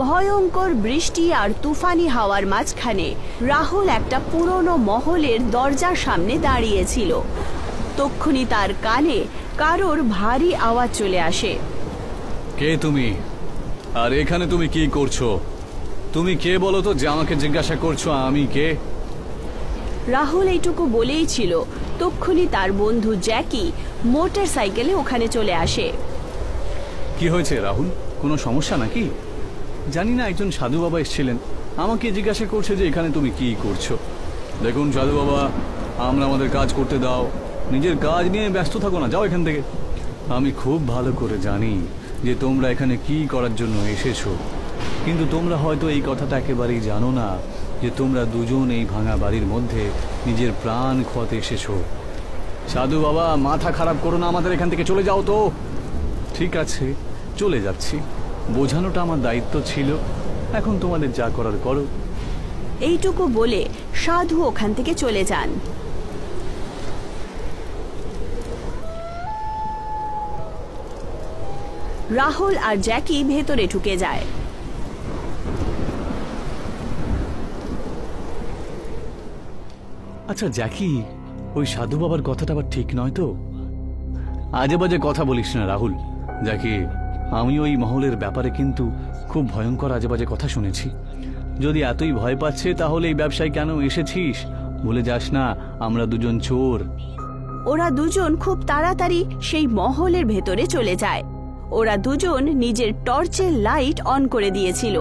ভয়ঙ্কর বৃষ্টি আর তুফানি হাওয়ার মাঝখানে রাহুল একটা পুরনো মহলের দরজার সামনে দাঁড়িয়েছিল। তক্ষুনি তার কানে কারোর ভারী আওয়াজ চলে আসে। কে তুমি? আর এখানে তুমি কি করছো? তুমি কে বলো তো, যে আমাকে জিজ্ঞাসা করছো আমি কে? রাহুল এইটুকু বলেই ছিল, তক্ষুনি তার বন্ধু জ্যাকি মোটর সাইকেলে ওখানে চলে আসে। কি হয়েছে রাহুল, কোনো সমস্যা নাকি? জানি না, একজন সাধু বাবা এসেছিলেন, আমাকে জিজ্ঞাসা করছে যে এখানে তুমি কি করছো। দেখুন সাধু বাবা, আমরা আমাদের কাজ করতে দাও, নিজের কাজ নিয়ে ব্যস্ত থাকো না, যাও এখান থেকে। আমি খুব ভালো করে জানি যে তোমরা এখানে কি করার জন্য এসেছো, কিন্তু তোমরা হয়তো এই কথাটা একেবারেই জানো না যে তোমরা দুজন এই ভাঙা বাড়ির মধ্যে নিজের প্রাণ খোয়াতে এসেছো। সাধু বাবা, মাথা খারাপ করো না, আমাদের এখান থেকে চলে যাও তো। ঠিক আছে, চলে যাচ্ছি, বোঝানোটা আমার দায়িত্ব ছিল, এখন তোমাদের যা করার করো। এইটুকু বলে সাধু ওখান থেকে চলে যান। রাহুল আর জ্যাকি ভেতরে ঢুকে যায়। আচ্ছা জ্যাকি, ওই সাধু বাবার কথাটা আবার ঠিক নয় তো? আজে বাজে কথা বলিস না রাহুল। জ্যাকি, আমি ওই মহলের ব্যাপারে কিন্তু খুব ভয়ঙ্কর আজে বাজে কথা শুনেছি। যদি এতই ভয় পাচ্ছে তাহলে এই ব্যবসায় কেন এসেছিস? ভুলে যাস না আমরা দুজন চোর। ওরা দুজন খুব তাড়াতাড়ি সেই মহলের ভেতরে চলে যায়। ওরা দুজন নিজের টর্চের লাইট অন করে দিয়েছিল।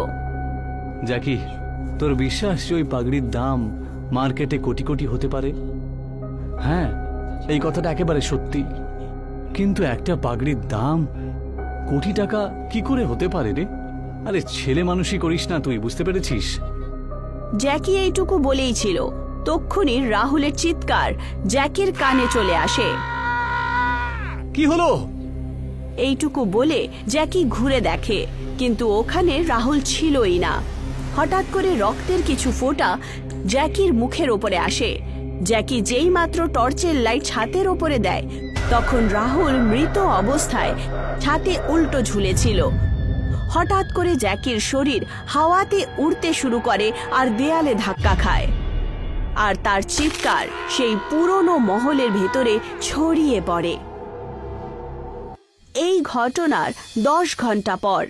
জ্যাকি, তোর বিশ্বাস যে ওই পাগড়ির দাম মার্কেটে কোটি কোটি হতে পারে? হ্যাঁ, এই কথাটা একেবারে সত্যি, কিন্তু একটা পাগড়ির দাম কোটি টাকা কি করে হতে পারে রে? আরে ছেলে মানুষই করিস না তুই, বুঝতে পেরেছিস? জ্যাকি এইটুকু বলেই ছিল, তক্ষুনি রাহুলের চিৎকার জ্যাকির কানে চলে আসে। কি হলো? এইটুকু বলে জ্যাকি ঘুরে দেখে, কিন্তু ওখানে রাহুল ছিলই না। হঠাৎ করে রক্তের কিছু ফোঁটা জ্যাকির মুখের ওপরে আসে। জ্যাকি যেই মাত্র টর্চের লাইট ছাতের ওপরে দেয়, তখন রাহুল মৃত অবস্থায় ছাতে উল্টো ঝুলেছিল। হঠাৎ করে জ্যাকির শরীর হাওয়াতে উড়তে শুরু করে আর দেয়ালে ধাক্কা খায়, আর তার চিৎকার সেই পুরনো মহলের ভেতরে ছড়িয়ে পড়ে। এই ঘটনার 10 ঘন্টা পর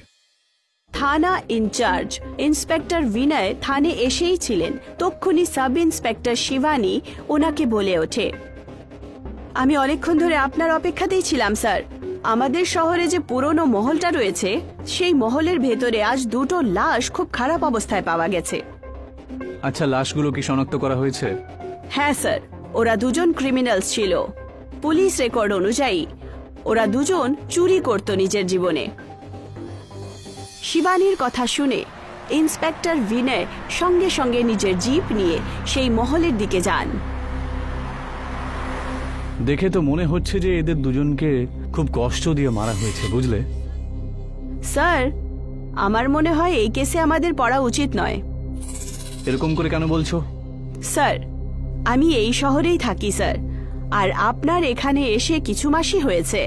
থানা ইনচার্জ ইন্সপেক্টর বিনয় থানে এসেই ছিলেন। তক্ষুনি সাব ইন্সপেক্টর শিবানী ওনাকে বলে ওঠে, আমি অনেকক্ষণ ধরে আপনার অপেক্ষাতেই ছিলাম স্যার। আমাদের শহরে যে পুরনো মহলটা রয়েছে, সেই মহলের ভেতরে আজ 2টো লাশ খুব খারাপ অবস্থায় পাওয়া গেছে। আচ্ছা, লাশগুলো কি শনাক্ত করা হয়েছে? হ্যাঁ স্যার, ওরা দুজন ক্রিমিনালস ছিল। পুলিশ রেকর্ড অনুযায়ী ওরা দুজন চুরি করত নিজের জীবনে। শিবানীর কথা শুনে ইন্সপেক্টর বিনয় সঙ্গে সঙ্গে নিজের জিপ নিয়ে সেই মহলের দিকে যান। দেখে তো মনে হচ্ছে যে এদের দুজনকে খুব কষ্ট দিয়ে মারা হয়েছে, বুঝলে? স্যার, আমার মনে হয় এই কেসে আমাদের পড়া উচিত নয়। এরকম করে কেন বলছো? স্যার, আমি এই শহরেই থাকি স্যার, আর আপনার এখানে এসে কিছু মাসই হয়েছে।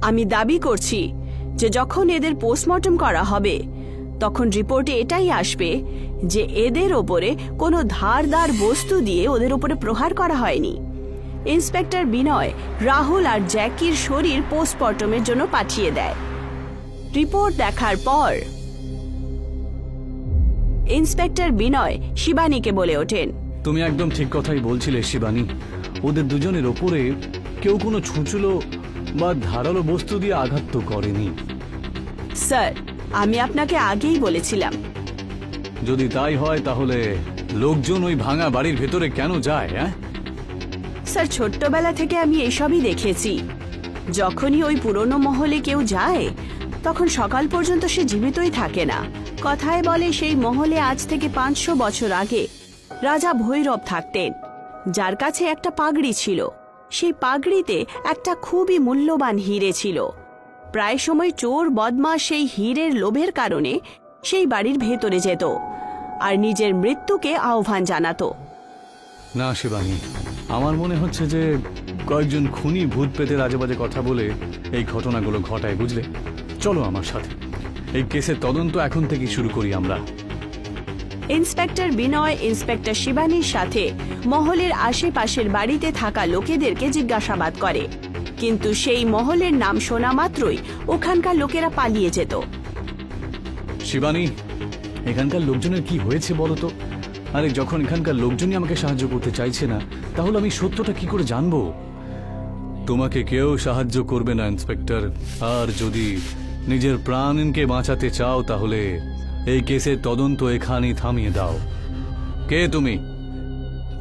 আমি দাবি করছি যে যখন এদের পোস্টমর্টম করা হবে, তখন রিপোর্টে এটাই আসবে যে এদের ওপরে কোনো ধারদার বস্তু দিয়ে ওদের ওপরে প্রহার করা হয়নি। ইন্সপেক্টর বিনয় রাহুল আর জ্যাকির শরীর পোস্টমর্টমের জন্য পাঠিয়ে দেয়। রিপোর্ট দেখার পর ইন্সপেক্টর বিনয় শিবানীকে বলে ওঠেন, তুমি একদম ঠিক কথাই বলছিলে শিবানী। ওদের দুজনের ওপরে কেউ কোনো ছুঁচলো বা ধারালো বস্তু দিয়ে আঘাত তো করেনি। স্যার, আমি আপনাকে আগেই বলেছিলাম। যদি তাই হয় তাহলে লোকজন ওই ভাঙা বাড়ির ভেতরে কেন যায়? স্যার, ছোট্টবেলা থেকে আমি এইসবই দেখেছি। যখনই ওই পুরনো মহলে কেউ যায়, তখন সকাল পর্যন্ত সে জীবিতই থাকে না। কথায় বলে সেই মহলে আজ থেকে 500 বছর আগে রাজা ভৈরব থাকতেন, যার কাছে একটা পাগড়ি ছিল। সেই পাগড়িতে একটা খুবই মূল্যবান হিরে ছিল। প্রায় সময় চোর বদমাশ সেই হীরের লোভের কারণে সেই বাড়ির ভেতরে যেত আর নিজের মৃত্যুকে আহ্বান জানাতো। না শিবানী, আমার মনে হচ্ছে যে কয়েকজন খুনি ভূত পেতের আজেবাজে কথা বলে এই ঘটনাগুলো ঘটায়, বুঝলে? চলো আমার সাথে, এই কেসের তদন্ত এখন থেকে শুরু করি আমরা। ইন্সপেক্টর বিনয় ইন্সপেক্টর শিবানীর সাথে মহলের আশেপাশের বাড়িতে থাকা লোকেদেরকে জিজ্ঞাসাবাদ করে, কিন্তু সেই মহলের নাম শোনা মাত্রই ওখানকার লোকেরা পালিয়ে যেত। শিবানী, এখানকার লোকজনের কি হয়েছে বলো তো? আরে যখন এখানকার লোকজনই আমাকে সাহায্য করতে চাইছে না, তাহলে আমি সত্যটা কি করে জানবো? তোমাকে কেউ সাহায্য করবে না ইন্সপেক্টর, আর যদি নিজের প্রাণকে বাঁচাতে চাও তাহলে এই কেসের তদন্ত এখানেই থামিয়ে দাও। কে তুমি?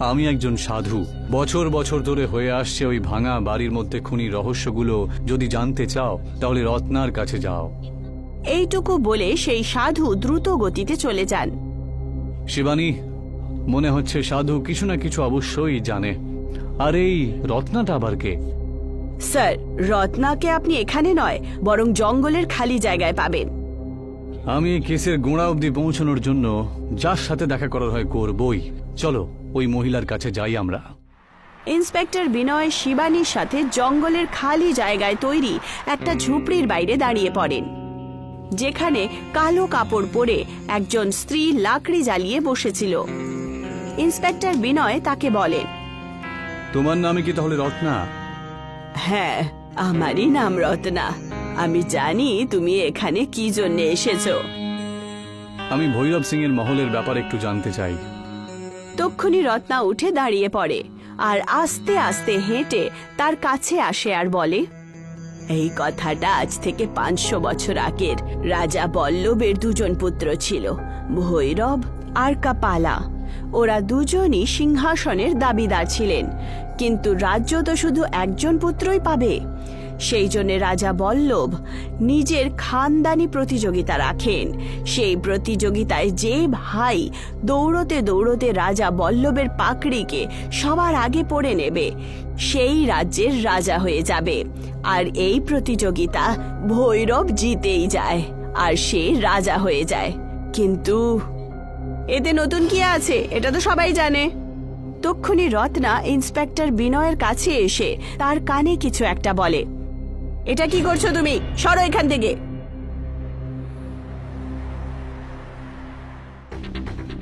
আমি একজন সাধু, বছর বছর ধরে হয়ে আসছে ওই ভাঙা বাড়ির মধ্যে খুনির রহস্যগুলো যদি জানতে চাও তাহলে রত্নার কাছে যাও। এইটুকু বলে সেই সাধু দ্রুত গতিতে চলে যান। শিবানী, মনে হচ্ছে সাধু কিছু না কিছু অবশ্যই জানে। আর এই রত্নাটা আবার কে? স্যার, রত্নাকে আপনি এখানে নয় বরং জঙ্গলের খালি জায়গায় পাবেন। আমি এই কেসের গোড়া অবধি পৌঁছানোর জন্য যার সাথে দেখা করার হয় করবই। চলো ওই মহিলার কাছে যাই আমরা। ইন্সপেক্টর বিনয় শিবানীর সাথে জঙ্গলের খালি জায়গায় তৈরি একটা ঝুপড়ির বাইরে দাঁড়িয়ে পড়েন, যেখানে কালো কাপড় পরে একজন স্ত্রী লাকড়ি জ্বালিয়ে বসেছিল। ইন্সপেক্টর বিনয় তাকে বলেন, তোমার নামে কি তাহলে রত্না? হ্যাঁ, আমারই নাম রত্না। আমি জানি তুমি এখানে কি জন্য এসেছো। আমি ভৈরব সিং এর মহলের ব্যাপারে একটু জানতে চাই। তক্ষুনি রত্না উঠে দাঁড়িয়ে পড়ে আর আস্তে আস্তে হেঁটে তার কাছে আসে আর বলে, এই কথাটা আজ থেকে 500 বছর আগের। রাজা বল্লভের দুজন পুত্র ছিল, ভৈরব আর কাপালা। ওরা দুজনই সিংহাসনের দাবিদার ছিলেন, কিন্তু রাজ্য তো শুধু একজন পুত্রই পাবে। সেই জন্য রাজা বল্লভ নিজের খানদানি প্রতিযোগিতা রাখেন। সেই প্রতিযোগিতায় যে ভাই দৌড়তে দৌড়তে রাজা বল্লভের পাকড়িকে সবার আগে পড়ে নেবে সেই রাজ্যের রাজা হয়ে যাবে। আর এই প্রতিযোগিতা ভৈরব জিতেই যায় আর সে রাজা হয়ে যায়। কিন্তু এতে নতুন কি আছে? এটা তো সবাই জানে। তক্ষুনি রত্না ইন্সপেক্টর বিনয়ের কাছে এসে তার কানে কিছু একটা বলে। এটা কি করছো তুমি? সরো এখান থেকে।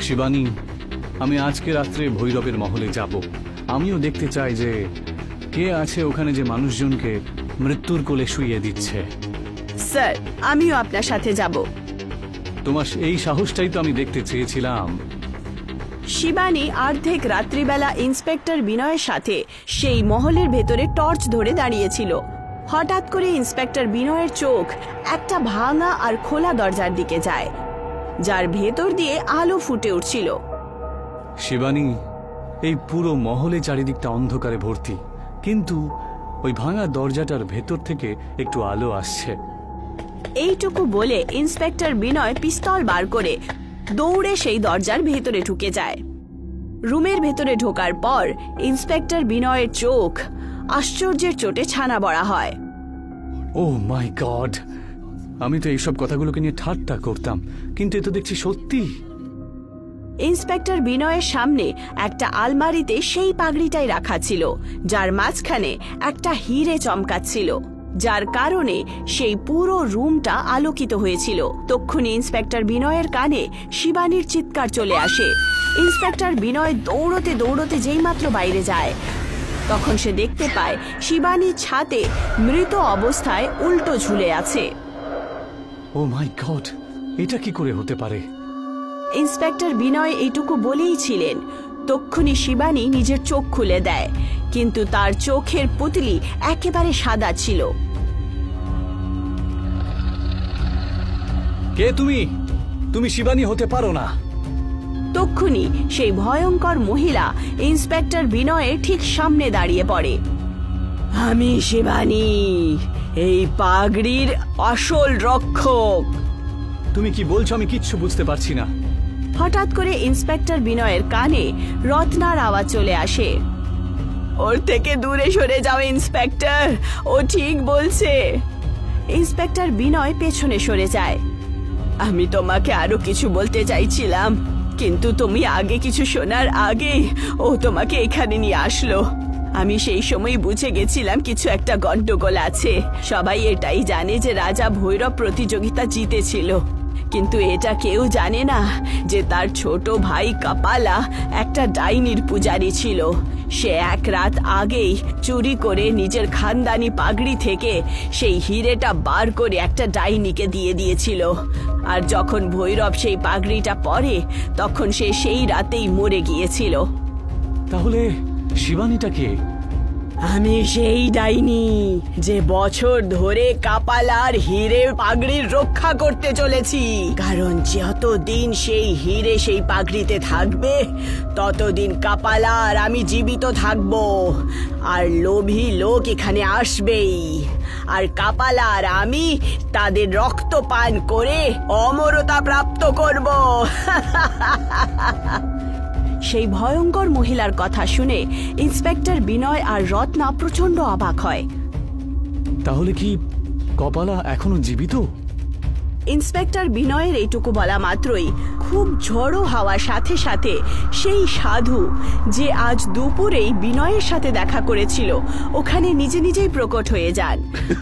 শিবানী, আমি আজকে রাত্রে ভৈরবের মহলে যাব। আমিও দেখতে চাই যে কে আছে ওখানে যে মানুষজনকে মৃত্যুর কোলে শুইয়ে দিচ্ছে। স্যার, আমিও আপনার সাথে যাব। তোমার এই সাহসটাই তো আমি দেখতে চেয়েছিলাম। শিবানী অর্ধেক রাত্রিবেলা ইন্সপেক্টর বিনয়ের সাথে সেই মহলের ভেতরে টর্চ ধরে দাঁড়িয়েছিল। হঠাৎ করে ইন্সপেক্টর বিনয়ের চোখ একটা ভাঙা আর খোলা দরজার দিকে যায়, যার ভেতর দিয়ে আলো ফুটে উঠছিল। শিবানী, এই পুরো মহলে চারিদিকটা অন্ধকারে ভর্তি, কিন্তু ওই ভাঙা দরজাটার ভেতর থেকে একটু আলো আসছে। এইটুকু বলে ইন্সপেক্টর বিনয় পিস্তল বার করে দৌড়ে সেই দরজার ভেতরে ঢুকে যায়। রুমের ভেতরে ঢোকার পর ইন্সপেক্টর বিনয়ের চোখ আশ্চর্যের চোটে ছানা বড়া হয়। ও মাই গড, আমি তো এইসব কথাগুলোকে নিয়ে ঠাট্টা করতাম, কিন্তু এ তো দেখছি সত্যি। ইন্সপেক্টর বিনয়ের সামনে একটা আলমারিতে সেই পাগড়িটাই রাখা ছিল, যার মাঝখানে একটা হিরে চমকাচ্ছিল, যার কারণে সেই পুরো রুমটা আলোকিত হয়েছিল। তক্ষুনি ইন্সপেক্টর বিনয়ের কানে শিবানীর চিৎকার চলে আসে। ইন্সপেক্টর বিনয় দৌড়তে দৌড়তে যেইমাত্র বাইরে যায়, তখন সে দেখতে পায় শিবানীর ছাদে মৃত অবস্থায় উল্টো ঝুলে আছে। ও মাই গড, এটা কি করে হতে পারে? ইন্সপেক্টর বিনয় এইটুকু বলেই ছিলেন, তক্ষুনি শিবানী নিজের চোখ খুলে দেয়, কিন্তু তার চোখের পুতলি একেবারে সাদা ছিল। কে তুমি? তুমি শিবানী হতে পারো না। তক্ষুনি সেই ভয়ঙ্কর মহিলা ইন্সপেক্টর বিনয়ের ঠিক সামনে দাঁড়িয়ে পড়ে। আমি শিবানী, এই পাগড়ির আসল রক্ষক। তুমি কি বলছো? আমি কিচ্ছু বুঝতে পারছি না। হঠাৎ করে ইন্সপেক্টর বিনয়ের কানে রত্নার আওয়াজ চলে আসে। ওর থেকে দূরে সরে যাও ইন্সপেক্টর, ও ঠিক বলছে। ইন্সপেক্টর বিনয় পেছনে সরে যায়। আমি তোমাকে আরো কিছু বলতে চাইছিলাম, কিন্তু তুমি আগে কিছু শোনার আগে ও তোমাকে এখানে নিয়ে আসলো। আমি সেই সময় বুঝে গেছিলাম কিছু একটা গন্ডগোল আছে। সবাই এটাই জানে যে রাজা ভৈরব প্রতিযোগিতা জিতেছিল, কিন্তু এটা কেউ জানে না যে তার ছোট ভাই কপালা একটা ডাইনির পূজারী ছিল। সে এক রাত আগেই চুরি করে নিজের খানদানি পাগড়ি থেকে সেই হিরেটা বার করে একটা ডাইনিকে দিয়ে দিয়েছিল। আর যখন ভৈরব সেই পাগড়িটা পরে তখন সে সেই রাতেই মরে গিয়েছিল। তাহলে শিবানীটা কে? আমি সেই ডাইনি যে বছর ধরে কাপালার হিরে পাগড়ির রক্ষা করতে চলেছি, কারণ যতদিন সেই হিরে সেই পাগড়িতে থাকবে ততদিন কাপালা আর আমি জীবিত থাকব। আর লোভী লোক এখানে আসবেই, আর কাপালা আর আমি তাদের রক্ত পান করে অমরতা প্রাপ্ত করব। সেই ভয়ঙ্কর মহিলার কথা শুনে ইন্সপেক্টর বিনয় আর রত্না প্রচন্ড অবাক হয়। তাহলে কি কপালা এখনো জীবিত? ইন্সপেক্টর বিনয়ের এইটুকু বলা মাত্রই খুব ঝড়ো হাওয়ার সাথে সাথে সেই সাধু যে আজ দুপুরেই বিনয়ের সাথে দেখা করেছিল ওখানে নিজে নিজেই প্রকট হয়ে যান।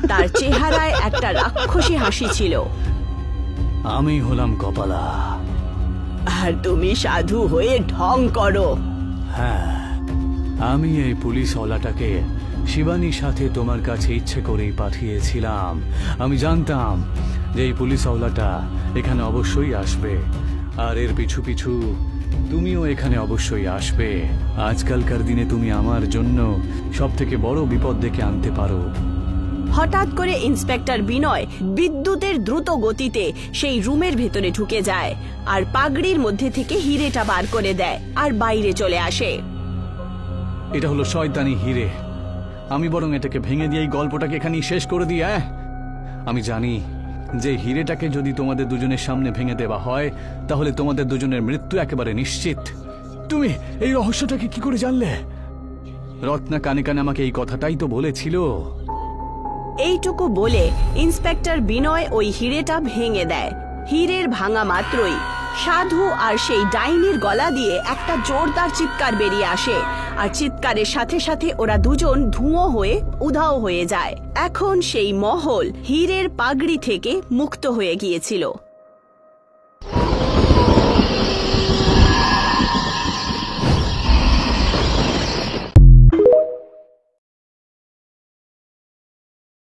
তার চেহারায় একটা রাক্ষসী হাসি ছিল। আমি হলাম কপালা। আর তুমি সাধু হয়ে ঢং করো। হ্যাঁ, আমি এই পুলিশওয়ালাটাকে শিবানীর সাথে তোমার কাছে ইচ্ছে করেই পাঠিয়েছিলাম। আমি জানতাম যে এই পুলিশওয়ালাটা এখানে অবশ্যই আসবে, আর এর পিছু পিছু তুমিও এখানে অবশ্যই আসবে। আজকালকার দিনে তুমি আমার জন্য সবথেকে বড় বিপদ ডেকে আনতে পারো। হঠাৎ করে ইন্সপেক্টর বিনয় বিদ্যুতের দ্রুত গতিতে সেই রুমের ভেতরে ঢুকে যায় আর পাগড়ির মধ্যে থেকে হিরেটা বার করে দেয় আর বাইরে চলে আসে। এটা হলো শয়তানি হিরে। আমি বরং এটাকে ভেঙে দিয়ে এই গল্পটাকে এখানেই শেষ করে দিই। আমি জানি যে হিরেটাকে যদি তোমাদের দুজনের সামনে ভেঙে দেওয়া হয় তাহলে তোমাদের দুজনের মৃত্যু একেবারে নিশ্চিত। তুমি এই রহস্যটাকে কি করে জানলে? রত্না কানে কানে আমাকে এই কথাটাই তো বলেছিল। এইটুকু বলে ইন্সপেক্টর বিনয় ওই হিরেটা ভেঙে দেয়। হিরের ভাঙা মাত্রই সাধু আর সেই ডাইনির গলা দিয়ে একটা জোরদার চিৎকার বেরিয়ে আসে, আর চিৎকারের সাথে সাথে ওরা দুজন ধুঁয়ো হয়ে উধাও হয়ে যায়। এখন সেই মহল হীরের পাগড়ি থেকে মুক্ত হয়ে গিয়েছিল।